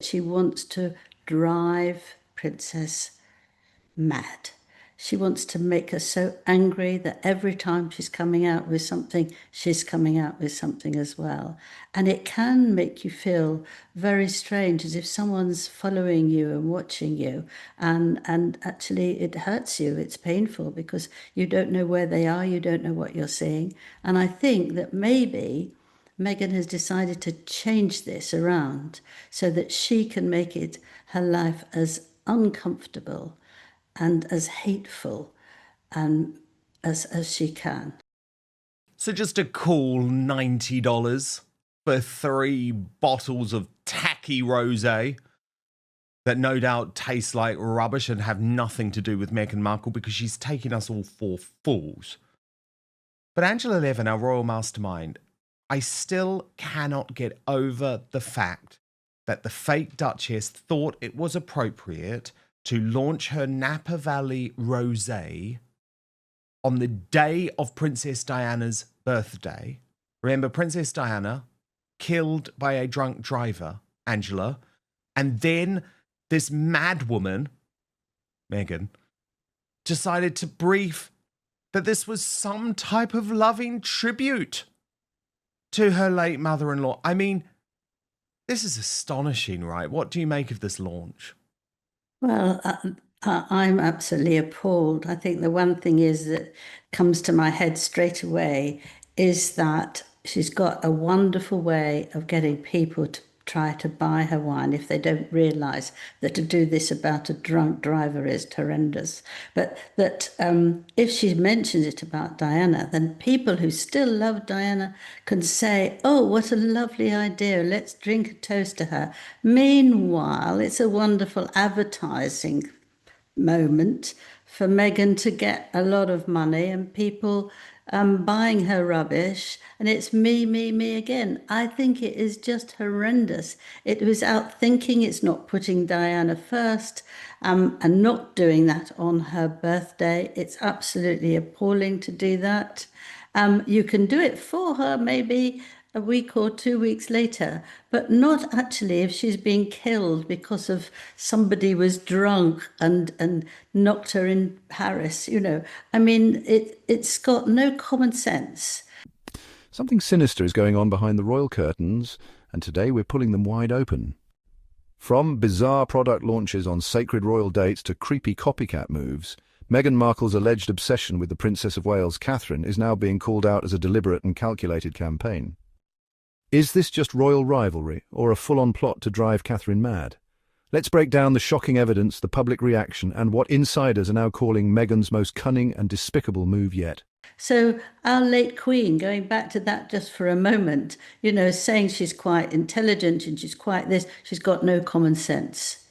she wants to drive Princess mad. She wants to make her so angry that every time she's coming out with something, she's coming out with something as well. And it can make you feel very strange, as if someone's following you and watching you. And actually, it hurts you. It's painful because you don't know where they are, you don't know what you're seeing. And I think that maybe Meghan has decided to change this around so that she can make it her life as uncomfortable and as hateful and as she can. So just a cool $90 for 3 bottles of tacky rosé that no doubt taste like rubbish and have nothing to do with Meghan Markle because she's taking us all for fools. But Angela Levin, our royal mastermind, I still cannot get over the fact that the fake Duchess thought it was appropriate to launch her Napa Valley rosé on the day of Princess Diana's birthday. Remember, Princess Diana killed by a drunk driver, Angela, and then this mad woman, Meghan, decided to brief that this was some type of loving tribute to her late mother-in-law. I mean, this is astonishing, right? What do you make of this launch? Well, I'm absolutely appalled. I think the one thing is that comes to my head straight away is that she's got a wonderful way of getting people to try to buy her wine if they don't realise that to do this about a drunk driver is horrendous. But that if she mentions it about Diana, then people who still love Diana can say, oh, what a lovely idea, let's drink a toast to her. Meanwhile, it's a wonderful advertising moment for Meghan to get a lot of money and people buying her rubbish. And it's me again. I think it is just horrendous. It was out thinking, it's not putting Diana first and not doing that on her birthday. It's absolutely appalling to do that. You can do it for her maybe a week or 2 weeks later, but not actually if she's being killed because of somebody was drunk and knocked her in Paris. I mean, it's got no common sense. Something sinister is going on behind the royal curtains, and today we're pulling them wide open. From bizarre product launches on sacred royal dates to creepy copycat moves, Meghan Markle's alleged obsession with the Princess of Wales, Catherine, is now being called out as a deliberate and calculated campaign. Is this just royal rivalry, or a full-on plot to drive Catherine mad? Let's break down the shocking evidence, the public reaction, and what insiders are now calling Meghan's most cunning and despicable move yet. So our late Queen, going back to that just for a moment, saying she's quite intelligent and she's quite this, she's got no common sense.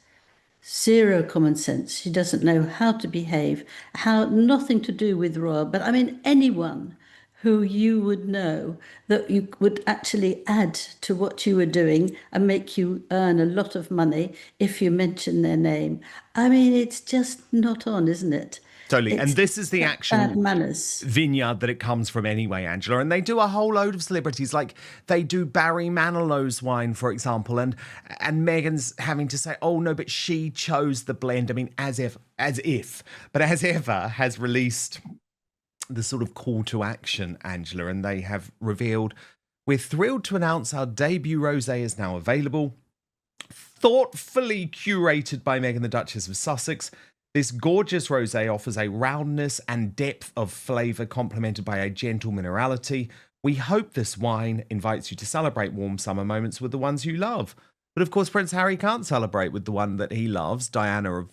Zero common sense. She doesn't know how to behave, nothing to do with royal, but I mean anyone who you would know that you would actually add to what you were doing and make you earn a lot of money if you mention their name. I mean, it's just not on, isn't it? Totally. And this is the actual bad manners vineyard that it comes from anyway, Angela. And they do a whole load of celebrities, like they do Barry Manilow's wine, for example. And Meghan's having to say, oh, no, but she chose the blend. I mean, as ever has released the sort of call to action, Angela. And they have revealed, we're thrilled to announce our debut rosé is now available. Thoughtfully curated by Meghan the Duchess of Sussex. This gorgeous rosé offers a roundness and depth of flavour complemented by a gentle minerality. We hope this wine invites you to celebrate warm summer moments with the ones you love. But of course, Prince Harry can't celebrate with the one that he loves, Diana,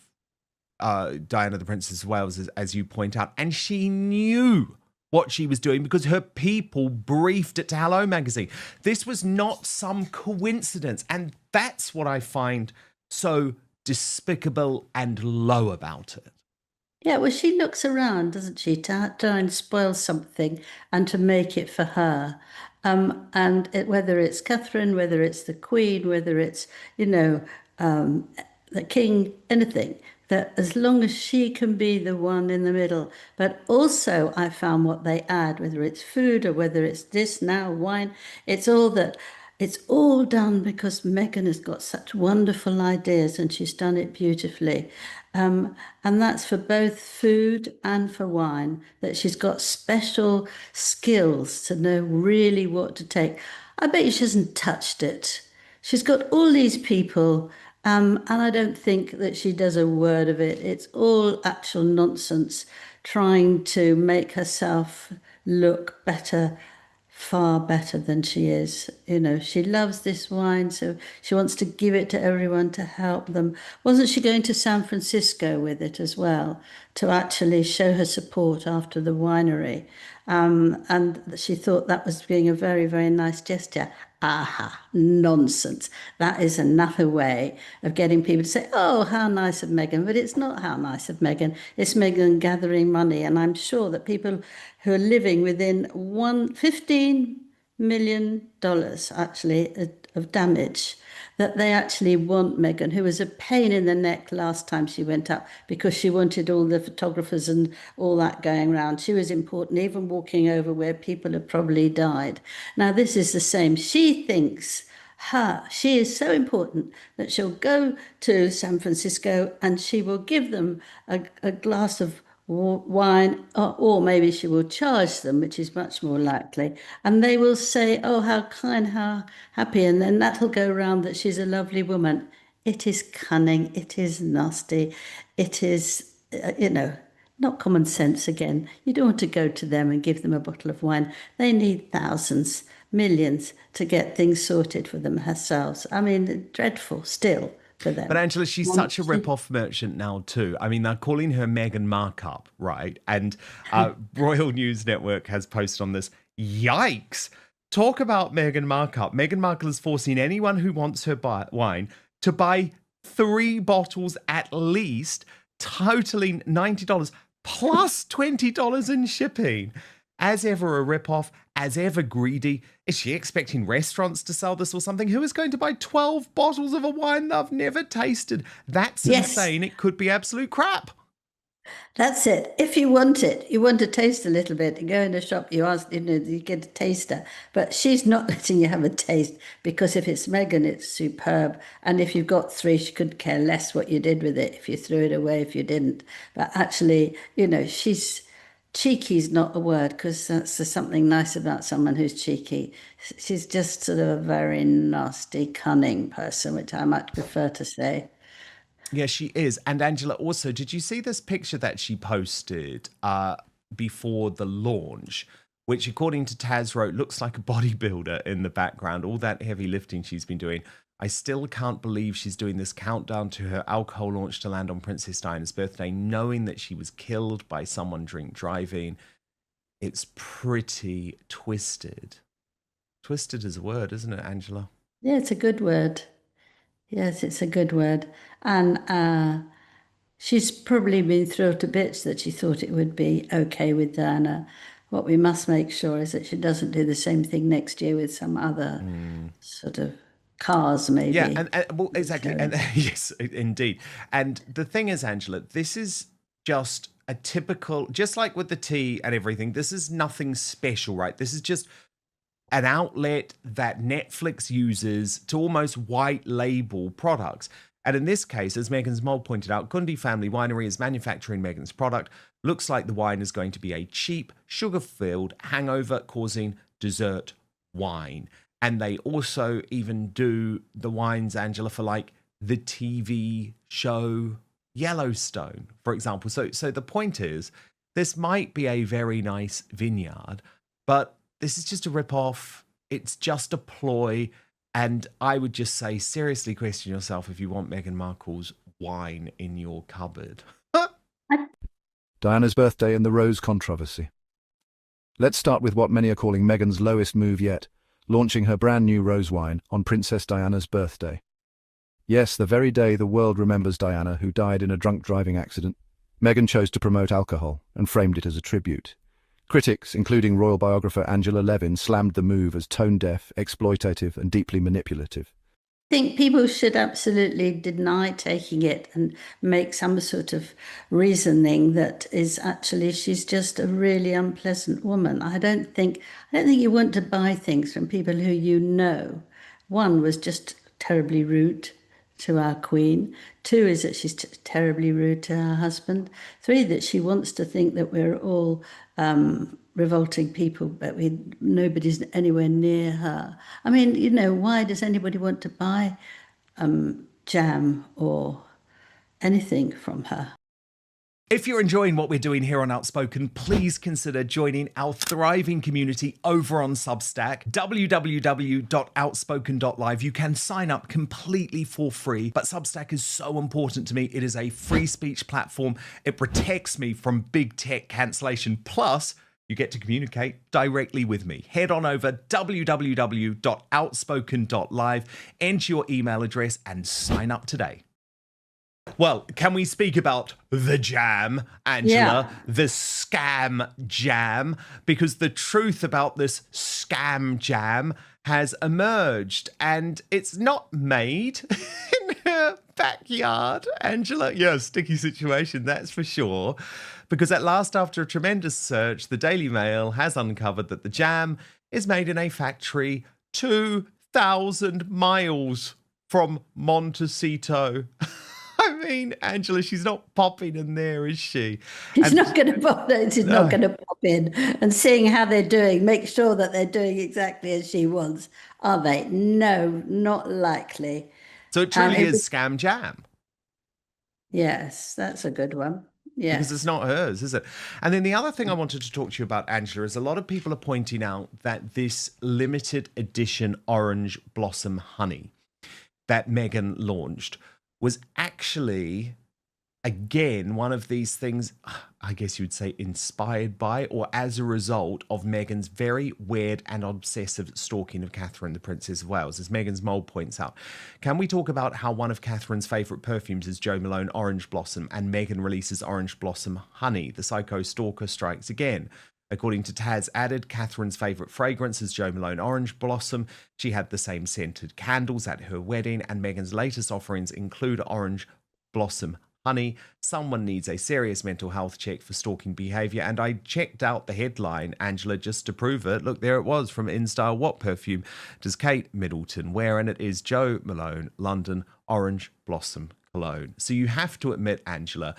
the Princess of Wales, as you point out. And she knew what she was doing because her people briefed it to Hello Magazine. This was not some coincidence. And that's what I find so despicable and low about it. Yeah, well, she looks around, doesn't she, to try and spoil something and to make it for her. Whether it's Catherine, whether it's the Queen, whether it's, the King, anything, that as long as she can be the one in the middle. But also, I found what they add, whether it's food or whether it's this now, wine, it's all that It's all done because Meghan has got such wonderful ideas and she's done it beautifully. And that's for both food and for wine, that she's got special skills to know really what to take. I bet you she hasn't touched it. She's got all these people, and I don't think that she does a word of it. It's all actual nonsense, trying to make herself look better, far better than she is. You know, she loves this wine, so she wants to give it to everyone to help them. Wasn't she going to San Francisco with it as well to actually show her support after the winery? And she thought that was being a very, very nice gesture. Aha, nonsense. That is another way of getting people to say, oh, how nice of Meghan. But it's not how nice of Meghan. It's Meghan gathering money. And I'm sure that people who are living within $15 million actually of damage, that they actually want Meghan, who was a pain in the neck last time she went up because she wanted all the photographers and all that going around. She was important, even walking over where people had probably died. Now, this is the same. She thinks she is so important that she'll go to San Francisco and she will give them a glass of wine, or maybe she will charge them, which is much more likely. And they will say, oh, how kind, how happy. And then that'll go round that she's a lovely woman. It is cunning. It is nasty. It is, not common sense again. You don't want to go to them and give them a bottle of wine. They need thousands, millions to get things sorted for them herself. I mean, dreadful still for But them. Angela, she's such a rip-off merchant now too. I mean, they're calling her Meghan Markle, right? And Royal News Network has posted on this. Yikes! Talk about Meghan Markle. Meghan Markle is forcing anyone who wants her wine to buy 3 bottles at least, totaling $90 plus $20 in shipping. As ever, a rip-off, as ever greedy. Is she expecting restaurants to sell this or something? Who is going to buy 12 bottles of a wine they've never tasted? That's Yes. insane. It could be absolute crap. That's it. If you want it, you want to taste a little bit, you go in a shop, you ask, you get a taster. But she's not letting you have a taste because if it's Meghan, it's superb. And if you've got 3, she could care less what you did with it, if you threw it away, if you didn't. But actually, she's cheeky is not a word because that's there's something nice about someone who's cheeky. She's just sort of a very nasty, cunning person, which I much prefer to say. Yeah, she is. And Angela, also, did you see this picture that she posted before the launch? Which, according to Taz wrote, looks like a bodybuilder in the background. All that heavy lifting she's been doing. I still can't believe she's doing this countdown to her alcohol launch to land on Princess Diana's birthday, knowing that she was killed by someone drink driving. It's pretty twisted. Twisted is a word, isn't it, Angela? Yeah, it's a good word. Yes, it's a good word. And she's probably been thrilled to bits that she thought it would be okay with Diana. What we must make sure is that she doesn't do the same thing next year with some other sort of cars, Yeah, maybe. well, exactly. And So, yes, indeed. And the thing is, Angela, this is just a typical, just like with the tea and everything, this is nothing special, right? This is just an outlet that Netflix uses to almost white label products. And in this case, as Meghan's mole pointed out, Gundy Family Winery is manufacturing Meghan's product. Looks like the wine is going to be a cheap, sugar-filled, hangover-causing dessert wine. And they also even do the wines, Angela, for like the TV show Yellowstone, for example. So the point is, this might be a very nice vineyard, but this is just a rip-off. It's just a ploy. And I would just say, seriously question yourself if you want Meghan Markle's wine in your cupboard. I Diana's birthday and the rose controversy. Let's start with what many are calling Meghan's lowest move yet, launching her brand new rose wine on Princess Diana's birthday. Yes, the very day the world remembers Diana, who died in a drunk driving accident, Meghan chose to promote alcohol and framed it as a tribute. Critics, including royal biographer Angela Levin, slammed the move as tone-deaf, exploitative and deeply manipulative. think people should absolutely deny taking it and make some sort of reasoning that is actually she's just a really unpleasant woman. I don't think you want to buy things from people who you know One was just terribly rude to our Queen. Two is that she's terribly rude to her husband. Three, that she wants to think that we're all revolting people, but nobody's anywhere near her. I mean, why does anybody want to buy jam or anything from her? If you're enjoying what we're doing here on Outspoken, please consider joining our thriving community over on Substack, www.outspoken.live. You can sign up completely for free, but Substack is so important to me. It is a free speech platform. It protects me from big tech cancellation. Plus, you get to communicate directly with me. Head on over www.outspoken.live, enter your email address, and sign up today. Well, can we speak about the jam, Angela? Yeah. The scam jam? Because the truth about this scam jam has emerged, and it's not made in her backyard, Angela. Yeah, sticky situation, that's for sure. Because at last, after a tremendous search, the Daily Mail has uncovered that the jam is made in a factory 2,000 miles from Montecito. I mean, Angela, she's not popping in there, is she? She's not going to pop. She's not going to pop in and seeing how they're doing. Make sure that they're doing exactly as she wants. Are they? No, not likely. So it truly is scam jam. Yes, that's a good one. Yes. Because it's not hers, is it? And then the other thing I wanted to talk to you about, Angela, is a lot of people are pointing out that this limited edition orange blossom honey that Meghan launched was actually, again, one of these things, I guess you would say, inspired by or as a result of Meghan's very weird and obsessive stalking of Catherine, the Princess of Wales, as Meghan's mole points out. Can we talk about how one of Catherine's favourite perfumes is Jo Malone Orange Blossom, and Meghan releases Orange Blossom Honey? The psycho stalker strikes again. According to Taz Added, Catherine's favourite fragrance is Jo Malone Orange Blossom. She had the same scented candles at her wedding, and Meghan's latest offerings include Orange Blossom Honey. Someone needs a serious mental health check for stalking behaviour. And I checked out the headline, Angela, just to prove it. Look, there it was from InStyle. What perfume does Kate Middleton wear? And it is Jo Malone London Orange Blossom Cologne. So you have to admit, Angela,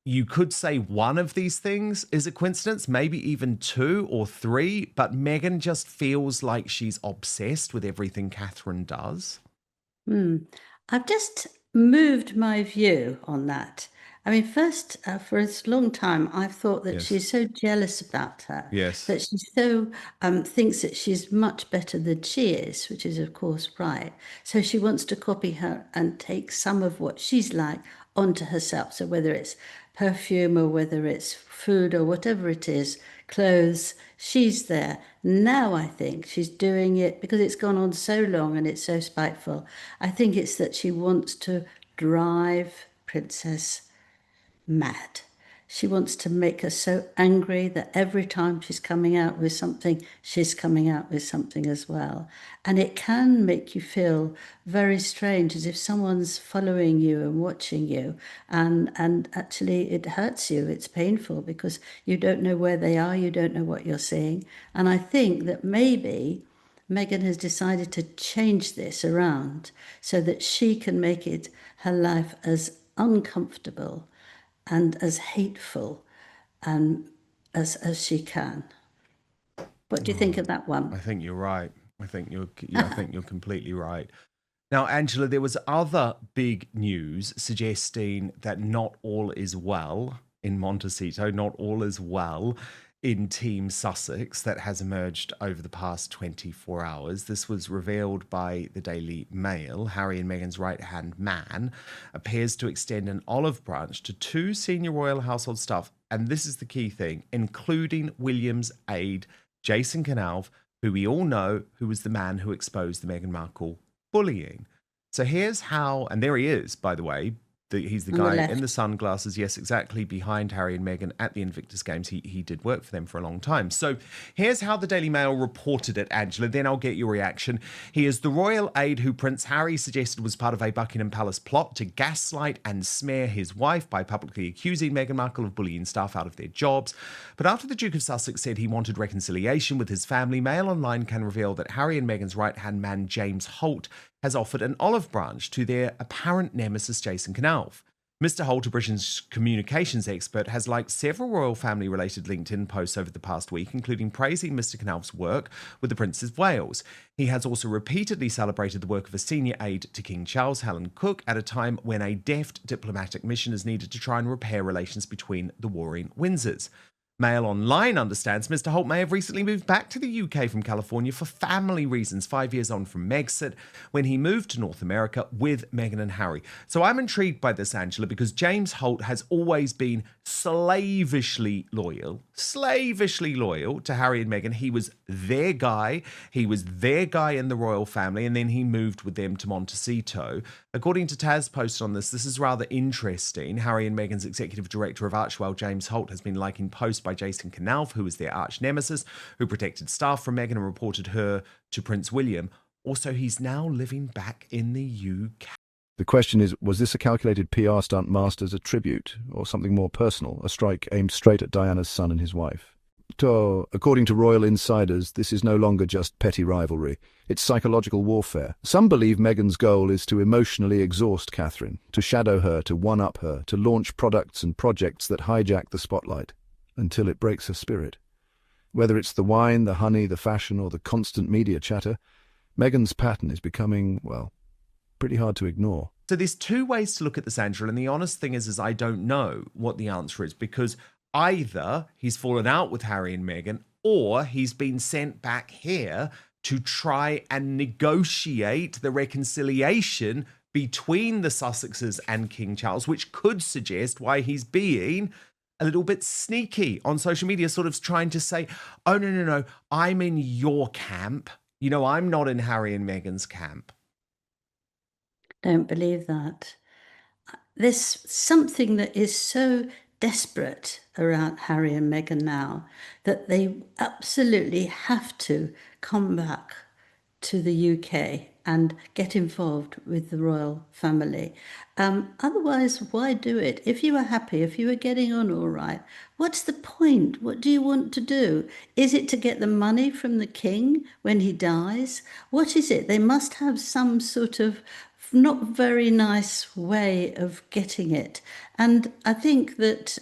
you could say one of these things is a coincidence, maybe even two or three, but Meghan just feels like she's obsessed with everything Catherine does. I've just moved my view on that. I mean, first, for a long time, I've thought that she's so jealous about her. Yes. That she so thinks that she's much better than she is, which is, of course, right. So she wants to copy her and take some of what she's like onto herself. So whether it's perfume or whether it's food or whatever it is, clothes, she's there. Now I think she's doing it because it's gone on so long and it's so spiteful. I think it's that she wants to drive Princess mad. She wants to make her so angry that every time she's coming out with something, she's coming out with something as well. And it can make you feel very strange, as if someone's following you and watching you. And actually it hurts you. It's painful because you don't know where they are. You don't know what you're seeing. And I think that maybe Meghan has decided to change this around so that she can make it her life as uncomfortable and as hateful as she can. What do you think of that one? I think you're right. I think you're completely right. Now, Angela, there was other big news suggesting that not all is well in Montecito, not all is well in Team Sussex, that has emerged over the past 24 hours. This was revealed by the Daily Mail. Harry and Meghan's right-hand man appears to extend an olive branch to two senior royal household staff, and this is the key thing, including William's aide, Jason Canalve, who we all know, who was the man who exposed the Meghan Markle bullying. So here's how, and there he is, by the way, He's the On the guy in left. the sunglasses, yes, exactly, behind Harry and Meghan at the Invictus Games. He did work for them for a long time. So here's how the Daily Mail reported it, Angela. Then I'll get your reaction. He is the royal aide who Prince Harry suggested was part of a Buckingham Palace plot to gaslight and smear his wife by publicly accusing Meghan Markle of bullying staff out of their jobs. But after the Duke of Sussex said he wanted reconciliation with his family, Mail Online can reveal that Harry and Meghan's right-hand man, James Holt, has offered an olive branch to their apparent nemesis, Jason Knauf. Mr. Holt, a Britain's communications expert, has liked several royal family-related LinkedIn posts over the past week, including praising Mr. Knauf's work with the Prince of Wales. He has also repeatedly celebrated the work of a senior aide to King Charles, Helen Cook, at a time when a deft diplomatic mission is needed to try and repair relations between the warring Windsors. Mail Online understands Mr. Holt may have recently moved back to the UK from California for family reasons, 5 years on from Megxit, when he moved to North America with Meghan and Harry. So I'm intrigued by this, Angela, because James Holt has always been slavishly loyal to Harry and Meghan. He was their guy. He was their guy in the royal family, and then he moved with them to Montecito. According to Taz posted on this is rather interesting. Harry and Meghan's executive director of Archewell, James Holt, has been liking posts by Jason Knauf, who was their arch nemesis, who protected staff from Meghan and reported her to Prince William. Also, he's now living back in the UK. The question is, was this a calculated PR stunt masked as a tribute, or something more personal, a strike aimed straight at Diana's son and his wife? According to royal insiders, this is no longer just petty rivalry. It's psychological warfare. Some believe Meghan's goal is to emotionally exhaust Catherine, to shadow her, to one-up her, to launch products and projects that hijack the spotlight, until it breaks her spirit. Whether it's the wine, the honey, the fashion, or the constant media chatter, Meghan's pattern is becoming, well, pretty hard to ignore. So there's two ways to look at this, Angela, and the honest thing is I don't know what the answer is, because either he's fallen out with Harry and Meghan, or he's been sent back here to try and negotiate the reconciliation between the Sussexes and King Charles, which could suggest why he's being a little bit sneaky on social media, sort of trying to say, oh, no, I'm in your camp. I'm not in Harry and Meghan's camp. Don't believe that. There's something that is so desperate around Harry and Meghan now that they absolutely have to come back to the UK and get involved with the royal family. Otherwise, why do it? If you are happy, if you are getting on all right, what's the point? What do you want to do? Is it to get the money from the king when he dies? What is it? They must have some sort of not very nice way of getting it. And I think that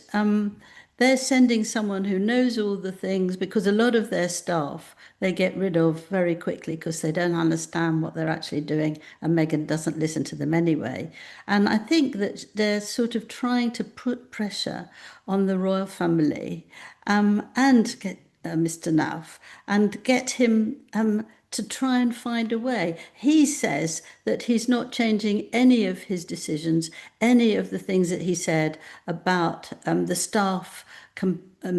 they're sending someone who knows all the things, because a lot of their staff they get rid of very quickly because they don't understand what they're actually doing, and Meghan doesn't listen to them anyway. And I think that they're sort of trying to put pressure on the royal family and get Mr. Knauf and get him to try and find a way. He says that he's not changing any of his decisions, any of the things that he said about the staff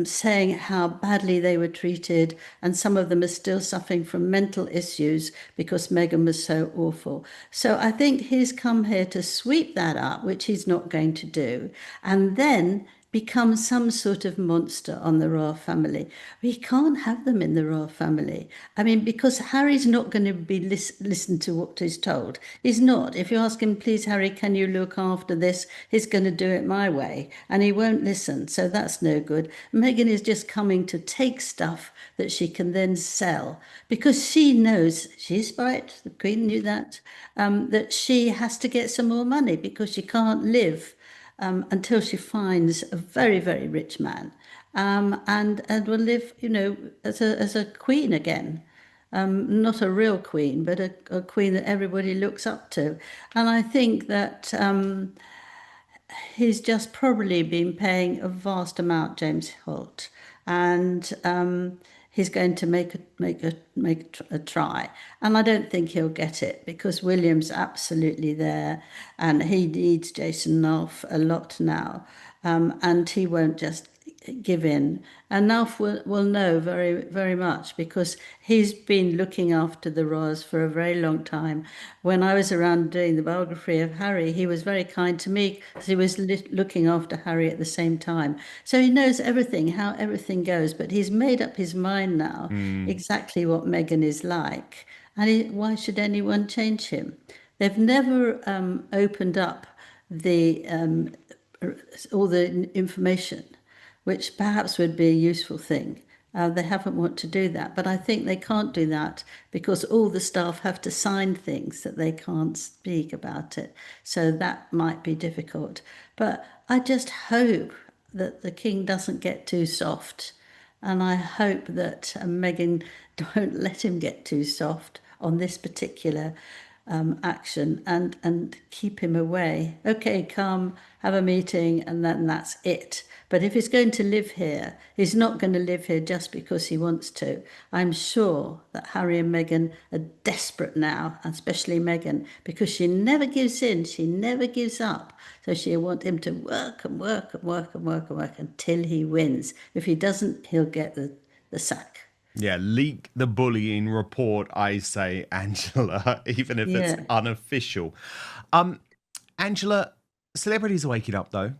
saying how badly they were treated, and some of them are still suffering from mental issues because Meghan was so awful. So I think he's come here to sweep that up, which he's not going to do, and then become some sort of monster on the royal family. We can't have them in the royal family. I mean, because Harry's not going to be listen to what he's told. He's not. If you ask him, please, Harry, can you look after this? He's going to do it my way, and he won't listen. So that's no good. Meghan is just coming to take stuff that she can then sell, because she knows, she's right, the Queen knew that, that she has to get some more money because she can't live until she finds a very, very rich man, and will live, as a queen again. Not a real queen, but a queen that everybody looks up to. And I think that he's just probably been paying a vast amount, James Holt, and he's going to make a try. And I don't think he'll get it, because William's absolutely there, and he needs Jason Knauf a lot now, and he won't just give in. And Nalf will know very, very much because he's been looking after the royals for a very long time. When I was around doing the biography of Harry, he was very kind to me because he was looking after Harry at the same time. So he knows everything, how everything goes, but he's made up his mind now exactly what Meghan is like. And why should anyone change him? They've never opened up the all the information, which perhaps would be a useful thing. They haven't want to do that, but I think they can't do that because all the staff have to sign things that they can't speak about it. So that might be difficult. But I just hope that the king doesn't get too soft. And I hope that Meghan don't let him get too soft on this particular action and keep him away. Okay, come, have a meeting, and then that's it. But if he's going to live here, he's not going to live here just because he wants to. I'm sure that Harry and Meghan are desperate now, especially Meghan, because she never gives in, she never gives up. So she'll want him to work and work and work and work and work until he wins. If he doesn't, he'll get the sack. Yeah, leak the bullying report, I say, Angela, even if it's Yeah. unofficial. Angela, celebrities are waking up, though.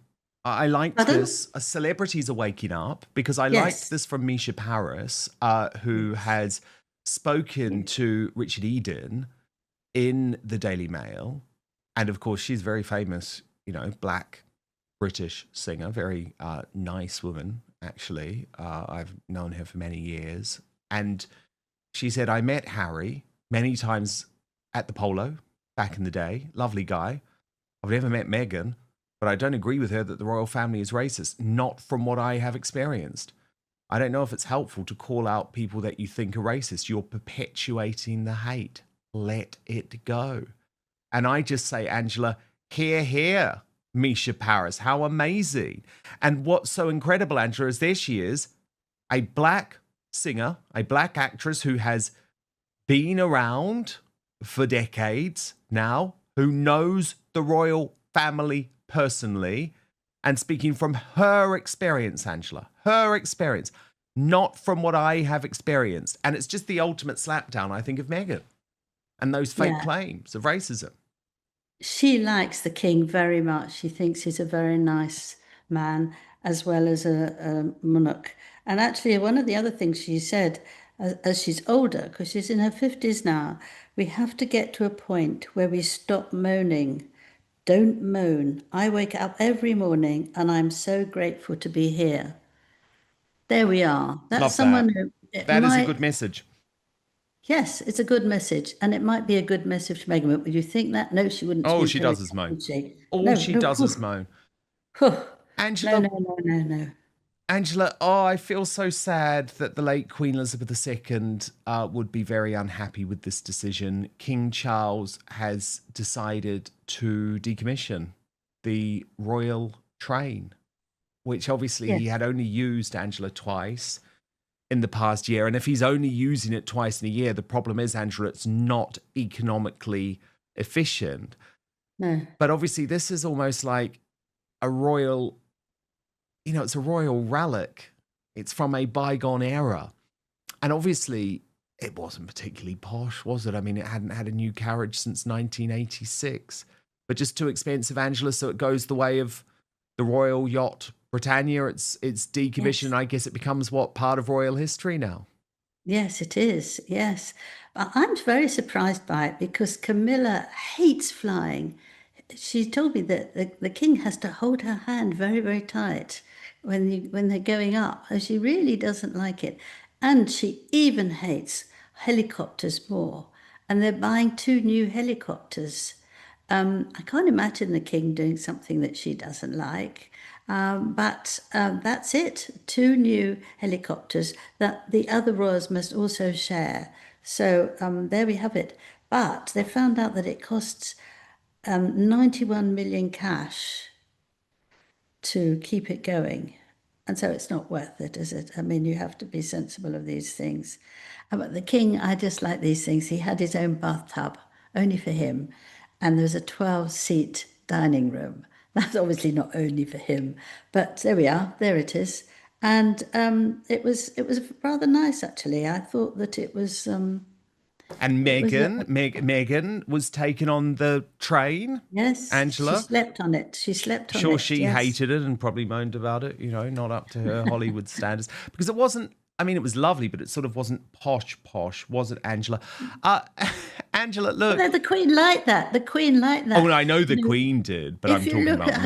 I liked Pardon? this. Celebrities are waking up because I Yes. liked this from Misha Paris, who has spoken to Richard Eden in the Daily Mail. And of course, she's very famous, black British singer, very nice woman, actually. I've known her for many years. And she said, I met Harry many times at the polo back in the day. Lovely guy. I've never met Meghan, but I don't agree with her that the royal family is racist. Not from what I have experienced. I don't know if it's helpful to call out people that you think are racist. You're perpetuating the hate. Let it go. And I just say, Angela, hear, hear. Misha Paris, how amazing. And what's so incredible, Angela, is there she is, a black singer, a black actress who has been around for decades now, who knows the royal family personally, and speaking from her experience, Angela, her experience, not from what I have experienced. And it's just the ultimate slapdown, I think, of Meghan and those fake Yeah. claims of racism. She likes the king very much. She thinks he's a very nice man as well as a monarch. And actually, one of the other things she said, as she's older, because she's in her 50s now, we have to get to a point where we stop moaning. Don't moan. I wake up every morning and I'm so grateful to be here. There we are. That's Love that. someone who it That is a might, good message. yes, it's a good message. And it might be a good message to Meghan. But would you think that? No, she wouldn't All speak she her does again, is moan. would she? All No, she no. does is moan. Whew. No, Angela, no, no, no, no. Angela, oh, I feel so sad that the late Queen Elizabeth II would be very unhappy with this decision. King Charles has decided to decommission the royal train, which obviously he Yes, had only used, Angela, twice in the past year. And if he's only using it twice in a year, the problem is, Angela, it's not economically efficient. no. But obviously, this is almost like a royal, it's a royal relic. It's from a bygone era. And obviously, it wasn't particularly posh, was it? I mean, it hadn't had a new carriage since 1986, but just too expensive, Angela. So it goes the way of the royal yacht Britannia. It's decommissioned. Yes, I guess it becomes what, part of royal history now. yes, it is. Yes. But I'm very surprised by it because Camilla hates flying. She told me that the king has to hold her hand very, very tight when they're going up. And she really doesn't like it. And she even hates helicopters more. And they're buying two new helicopters. I can't imagine the king doing something that she doesn't like. But that's it. Two new helicopters that the other royals must also share. So there we have it. But they found out that it costs 91 million cash to keep it going. And so it's not worth it, is it? I mean, you have to be sensible of these things. But the king, I just like these things. He had his own bathtub, only for him. And there was a 12-seat dining room. That's obviously not only for him, but there we are. There it is. And it was rather nice actually. I thought that And it was Meghan was taken on the train. yes, she Angela, slept on it. She slept on sure, it. she Yes. hated it and probably moaned about it, not up to her Hollywood standards. Because it wasn't, I mean, it was lovely, but it sort of wasn't posh, was it, Angela? Uh, Angela, Although look. the Queen liked that. The Queen liked Oh, that. and I know the You know, Queen did, but if I'm you talking look about at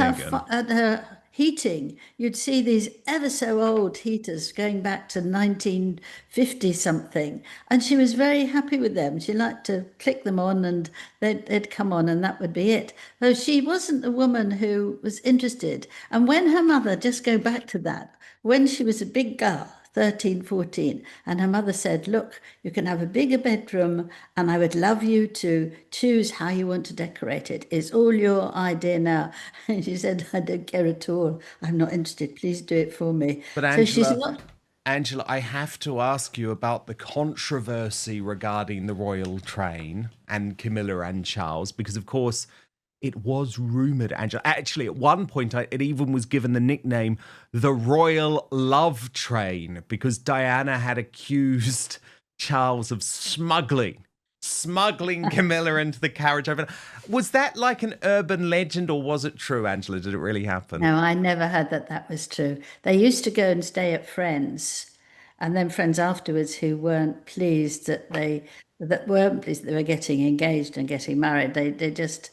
her Meghan. heating, you'd see these ever so old heaters going back to 1950 something, and she was very happy with them. She liked to click them on, and they'd come on, and that would be it. So she wasn't a woman who was interested. And when her mother, just go back to that, when she was a big girl, 13, 14. And her mother said, look, you can have a bigger bedroom and I would love you to choose how you want to decorate it. It's all your idea now. And she said, I don't care at all. I'm not interested. Please do it for me. But So she's Angela, not. Angela, I have to ask you about the controversy regarding the royal train and Camilla and Charles, because of course it was rumored, Angela. Actually, at one point, it even was given the nickname the Royal Love Train because Diana had accused Charles of smuggling Camilla into the carriage over. Was that like an urban legend or was it true, Angela? Did it really happen? No, I never heard that that was true. They used to go and stay at friends, and then friends afterwards who weren't pleased that weren't pleased that they were getting engaged and getting married. They just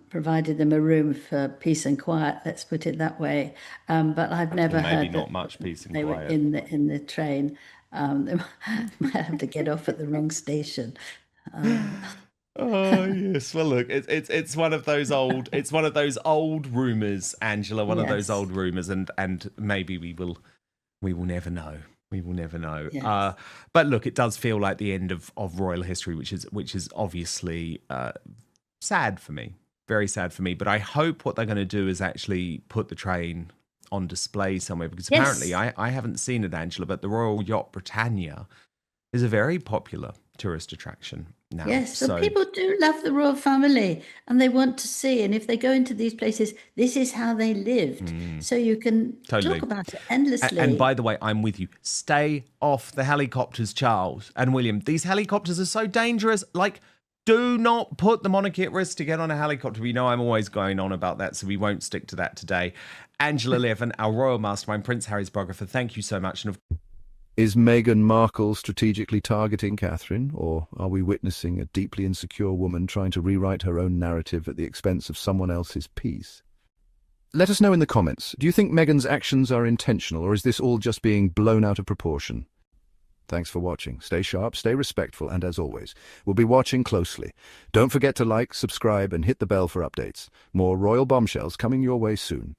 provided them a room for peace and quiet. Let's put it that way. But I've Or never maybe heard that not much peace and they were quiet. in the train. They might have to get off at the wrong station. Oh yes. Well, look, it's one of those old rumors, Angela. One of those Yes, old rumors, and maybe we will never know. We will never know. yes, But look, it does feel like the end of royal history, which is obviously sad for me, very sad for me. But I hope what they're going to do is actually put the train on display somewhere because apparently yes. I haven't seen it, Angela, but the Royal Yacht Britannia is a very popular tourist attraction now. Yes, so So people do love the royal family and they want to see. And if they go into these places, this is how they lived. So you can talk totally. about it And endlessly. by the way, I'm with you. Stay off the helicopters, Charles and William. These helicopters are so dangerous. Like, do not put the monarchy at risk to get on a helicopter. We know I'm always going on about that, so we won't stick to that today. Angela Levin, our royal mastermind, Prince Harry's biographer, thank you so much. And of Is Meghan Markle strategically targeting Catherine, or are we witnessing a deeply insecure woman trying to rewrite her own narrative at the expense of someone else's peace? Let us know in the comments. Do you think Meghan's actions are intentional, or is this all just being blown out of proportion? Thanks for watching. Stay sharp, stay respectful, and as always, we'll be watching closely. Don't forget to like, subscribe, and hit the bell for updates. More royal bombshells coming your way soon.